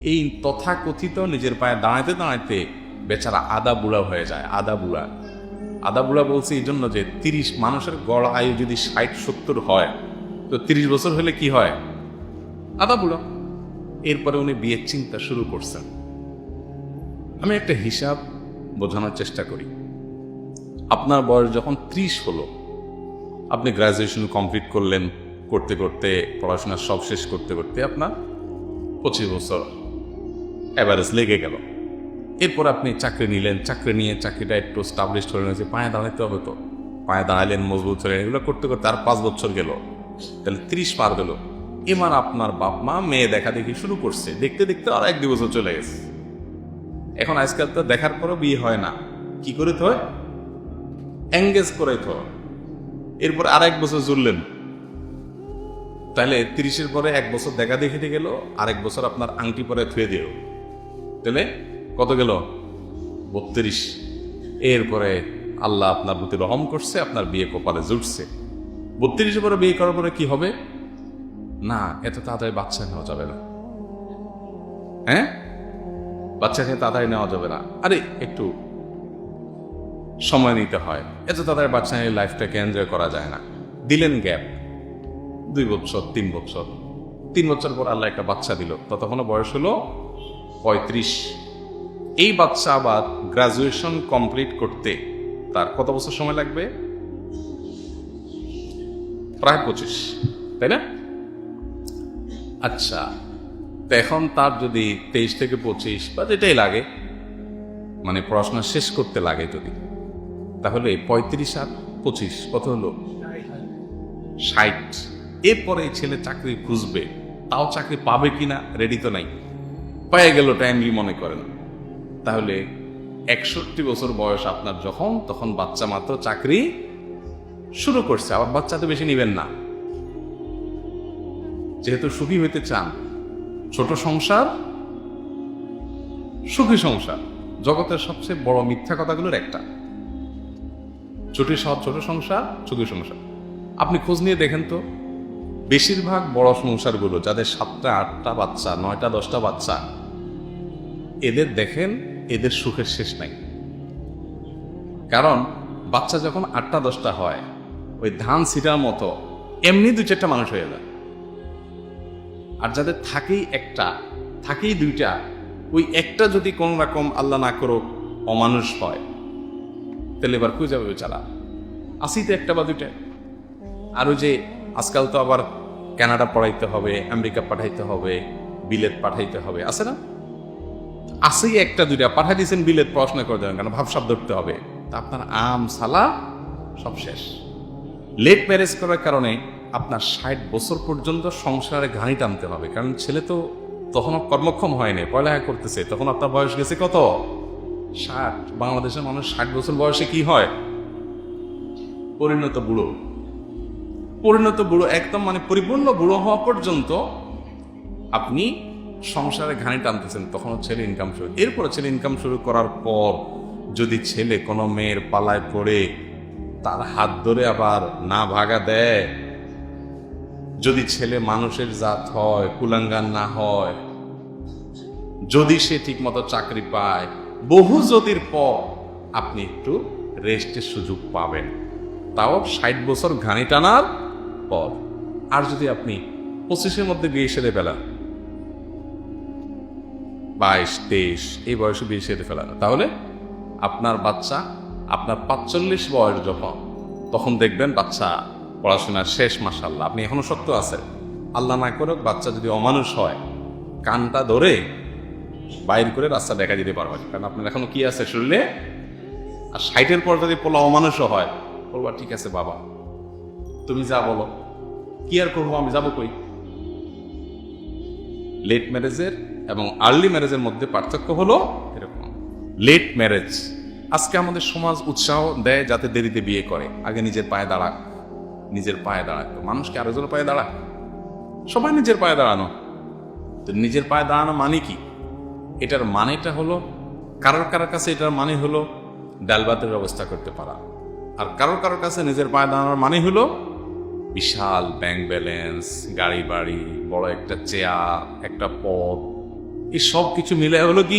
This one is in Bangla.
এই তথাকথিত নিজের পায়ে দাঁড়াইতে দাঁড়াইতে বেচারা আদা বুড়া হয়ে যায়। আদা বুড়া, আদা বুড়া বলছি এই জন্য যে 30 মানুষের গড় আয়ু যদি 60-70 হয়, তো 30 বছর হলে কি হয়? আদা বুড়া। এরপরে উনি বিয়ের চিন্তা শুরু করছেন। আমি একটা হিসাব বোঝানোর চেষ্টা করি। আপনার বয়স যখন 30 হলো, আপনি গ্রাজুয়েশন কমপ্লিট করলেন, করতে করতে পড়াশোনা সব শেষ করতে করতে আপনার 25 বছর অ্যাভারেজ লেগে গেল। এরপর আপনি চাকরি নিলেন, চাকরি নিয়ে চাকরিটা একটু স্টাবলিশ হলেন, যে পায়ে দাঁড়াতে হবে, তো পায়ে দাঁড়ালেন, মজবুত হলেন, এগুলো করতে করতে আর 5 বছর গেল, তাহলে 30 পার গেল। এবার আপনার বাপ মা মেয়ে দেখা দেখি শুরু করছে, দেখতে দেখতে আর 1-2 বছর চলে গেছে। এখন আজকাল তো দেখার পরও বিয়ে হয় না, কি করে তো হয়? এঙ্গেজ করে তো। এরপর আর 1 বছর জুড়লেন, তাহলে 30-এর পরে 1 বছর দেখা দেখিতে গেল, আর 1 বছর আপনার আংটি পরে থুয়ে দিল, তাহলে কত গেল? 32। এরপরে আল্লাহ আপনার প্রতি রহম করছে, আপনার বিয়ে কপালে জুটছে। 32-এর পরে বিয়ে করার পরে কি হবে? না, এত তাড়াতাড়ি বাচ্চা নেওয়া যাবে না। হ্যাঁ, বাচ্চাকে তাড়াতাড়ি নেওয়া যাবে না। আরে একটু সময় নিতে হয়, এত তাড়াতাড়ি বাচ্চা নিয়ে লাইফটাকে এনজয় করা যায় না। দিলেন গ্যাপ 2 বছর, 3 বছর, 3 বছর পর আল্লাহ একটা বাচ্চা দিল, ততক্ষণ বয়স হলো 35। এই বাচ্চা আবার গ্রাজুয়েশন কমপ্লিট করতে তার কত বছর সময় লাগবে? প্রায় 25, তাই না? আচ্ছা, তো এখন তার যদি 23 থেকে 25 বা যেটাই লাগে, মানে পড়াশোনা শেষ করতে লাগে যদি, তাহলে 35 আর 25 কত হলো? 60। এরপরে ছেলে চাকরি খুঁজবে, তাও চাকরি পাবে কিনা রেডি তো নাই, পেয়ে গেল টাইমলি মনে করেন, তাহলে 61 বছর বয়স আপনার যখন, তখন বাচ্চা মাত্র চাকরি শুরু করছে। আবার বাচ্চা তো বেশি নিবেন না, যেহেতু সুখী হইতে চান। ছোট সংসার, সুখী সংসার, জগতের সবচেয়ে বড় মিথ্যা কথাগুলোর একটা। ছোট সংসার, সুখী সংসার। আপনি খোঁজ নিয়ে দেখেন তো, বেশিরভাগ বড় সংসারগুলো যাদের 7টা 8টা বাচ্চা, 9টা 10টা বাচ্চা, এদের দেখেন, এদের সুখের শেষ নাই। কারণ বাচ্চা যখন 8টা 10টা হয়, ওই ধান সিটার মতো এমনি 2-4টা মানুষ হয়ে যায়। আর যাদের থাকেই একটা, থাকেই 2টা, ওই একটা যদি কোন রকম আল্লাহ না করুক অমানুষ হয়, তাহলে এবার কই যাবে বেচারা? আসি তো 1টা বা 2টা। আর ওই যে আজকাল তো আবার কানাডা পড়াইতে হবে, আমেরিকা পাঠাইতে হবে, বিলেত পাঠাইতে হবে, আছে না? আসেই 1টা 2টা পাঠাই দিয়েছেন বিলেত, পড়াশোনা করে দেবেন, কেন ভাবসাব ধরতে হবে, তা আপনার আম সালা সব শেষ। লেট ম্যারেজ করার কারণে আপনার 60 বছর পর্যন্ত সংসারে ঘানি টানতে হবে, কারণ ছেলে তো তখনও কর্মক্ষম হয়নি, পড়ালেখা করতেছে, তখন আপনার বয়স গেছে কত? 60। বাংলাদেশের মানুষ 60 বছর বয়সে কি হয়? পরিণত বুড়ো। পরিণত বুড়ো একদম, মানে পরিপূর্ণ বুড়ো হওয়া পর্যন্ত আপনি সংসারে ঘানি টানতেছেন, তখন ছেলে ইনকাম শুরু। এরপরে ছেলে ইনকাম শুরু করার পর যদি ছেলে কোনো মেয়ের পালায় পড়ে তার হাত ধরে আবার না ভাগা দেয়, যদি ছেলে মানুষের জাত হয়, কুলাঙ্গার না হয়, যদি সে ঠিক মতো চাকরি পায়, বহু যদির পর আপনি একটু রেস্টের সুযোগ পাবেন, তাও 60 বছর ঘানি টানার পর। আর যদি আপনি 25-এর মধ্যে বিয়ে সেরে ফেলান, 22-23 এই বয়সে বিয়ে সেরে ফেলান, তাহলে আপনার বাচ্চা, আপনার 45 বয়স যখন, তখন দেখবেন বাচ্চা পড়াশোনার শেষ। মাশাআল্লাহ, আপনি এখনো শক্ত আছেন। আল্লাহ না করুক বাচ্চা যদি অমানুষ হয়, কানটা ধরে বাইর করে রাস্তা দেখা দিতে পারবেন, কারণ আপনার এখনো কি আছে শরীরে। আর 60-এর পর যদি পোলা অমানুষও হয়, বলবা ঠিক আছে বাবা, তুমি যা বলো, কি আর করবো, আমি যাবো কই। লেট ম্যারেজের এবং আর্লি ম্যারেজের মধ্যে পার্থক্য হলো এরকম। লেট ম্যারেজ, আজকে আমাদের সমাজ উৎসাহ দেয় যাতে দেরিতে বিয়ে করে, আগে নিজের পায়ে দাঁড়াক, নিজের পায়ে দাঁড়াক। মানুষকে আরেকজনের পায়ে দাঁড়াক? সবাই নিজের পায়ে দাঁড়ানো। তো নিজের পায়ে দাঁড়ানো মানে কি? এটার মানেটা হলো, কারোর কাছে এটার মানে হলো ডাল ভাতের ব্যবস্থা করতে পারা, আর কারোর কাছে নিজের পায়ে দাঁড়ানোর মানে হলো বিশাল ব্যাংক ব্যালেন্স, গাড়ি বাড়ি, বড় একটা চেয়ার, একটা পদ, এই সব কিছু মিলে হলো কি